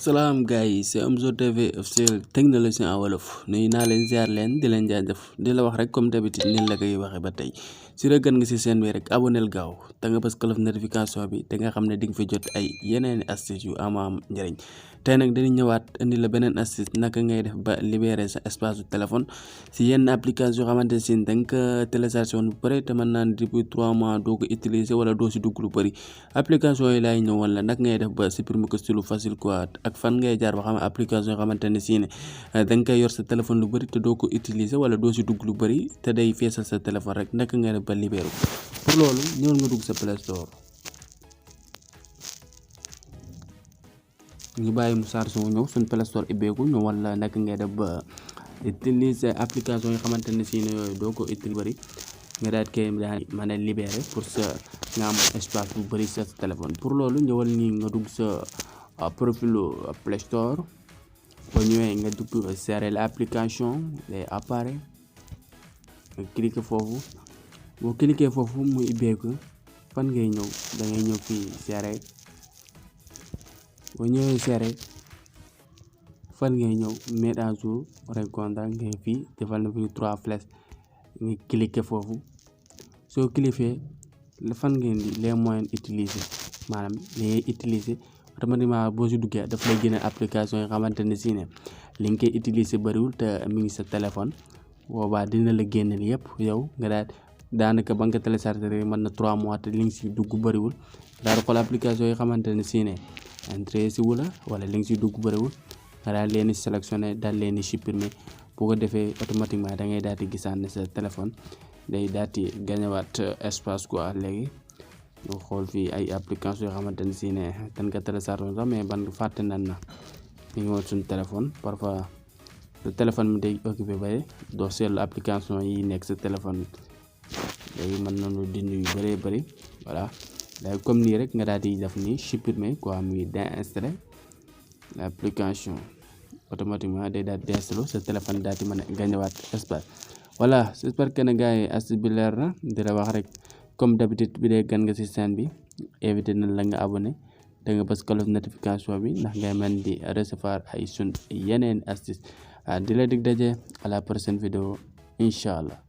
Salam guys, c'est Omzo TV officiel technologie en wolof nuyu naa leen ziar leen di leen jaajëf di la wax rek comme d'habitude ni la koy waxee ba tey si la gën nga si seen bi rek aboneel gaaw te nga bës cloche notification bi te nga xam ne di nga fi jot ay yeneeni astuce yu am njëriñ tey nag dañuy ñëwaat indi la beneen astuce naka ngay def ba libérer sa espace du téléphone si yenn application yoo xamante ne si da nga ko téléchargé woon bu bëri te mën naan depuis 3 mois doo ko utiliser wala doo si dugg lu bëri application yi laay ñëw wala naka ngay def ba supprimer ko si lu facile quoi ak fan ngay jaar ba xam application yoo xamante ne si ne da nga koy yor sa téléphone lu bëri te doo ko utiliser wala doo si dugg lu bëri te day feesal sa téléphone rek naka ngay def ba libérer ko pour loolu ñëwal nga dugg sa Play Store ñu bàyyi mu chargé wu ñëw suñ Play Store ibbeeku ñu wala naka ngay def ba utiliser application yoo xamante ne si ne yooyu doo ko utiliser bëri nga daal koy mën a libérer pour sa nga am espace bu bëri sa téléphone pour loolu ñëwal nii nga dugg sa profilu Play Store boo ñëwee nga dugg serrer l'application day apparaît nga cliquer foofu boo cliquer foofu mu ibbeeku fan ngay ñëw da ngay ñëw fii serrer boo ñëwee serrer fan ngay ñëw mettre à jour rencontre ngay fii defal na fi 3 flèches nga cliquer foofu soo cliquer fan ngeen di les moyens utilisés maanaam li ngay utiliser automatiquement boo si duggee daf lay génne application yi xamante ne si ne li nga koy utiliser bëriwul te mi ngi sa téléphone boobaa dina la génneel yëpp yow nga daal daanaka ba nga ko téléchargé rek mën na 3 mois te li nga si dugg bëriwul daal di xool application yi xamante ne si ne intéressé wu la wala li nga si dugg bëriwul nga daal leen di sélectionné daal leen di supprimer bu ko defee automatiquement da ngay daal di gisaan ne sa téléphone day daal di gañewaat espace quoi léegi ñu xool fii ay application yoo xamante ne si ne dañ ko téléchargé sax mais ban fàtte nan na ñu ngi woon suñu téléphone parfois sa téléphone mi day occupé ba doo seetlu application yi nekk sa téléphone léegi mën nañu dindi yu bëree bëri voilà léegi comme nii rek nga daal di def nii supprimer quoi muy désinstaller l'application automatiquement day daal di déinstaller sa téléphone daal di mën a gañewaat espace voilà j'espère que ne gars yi astuce bi leer na di la wax rek comme d'habitude bi dee gan nga ci chaîne bi invité na la nga abonné da nga bës cloche notification bi ndax ngay mën di recevoir ay sun yeneen astuce di la dig daje à la prochaine vidéo incha allah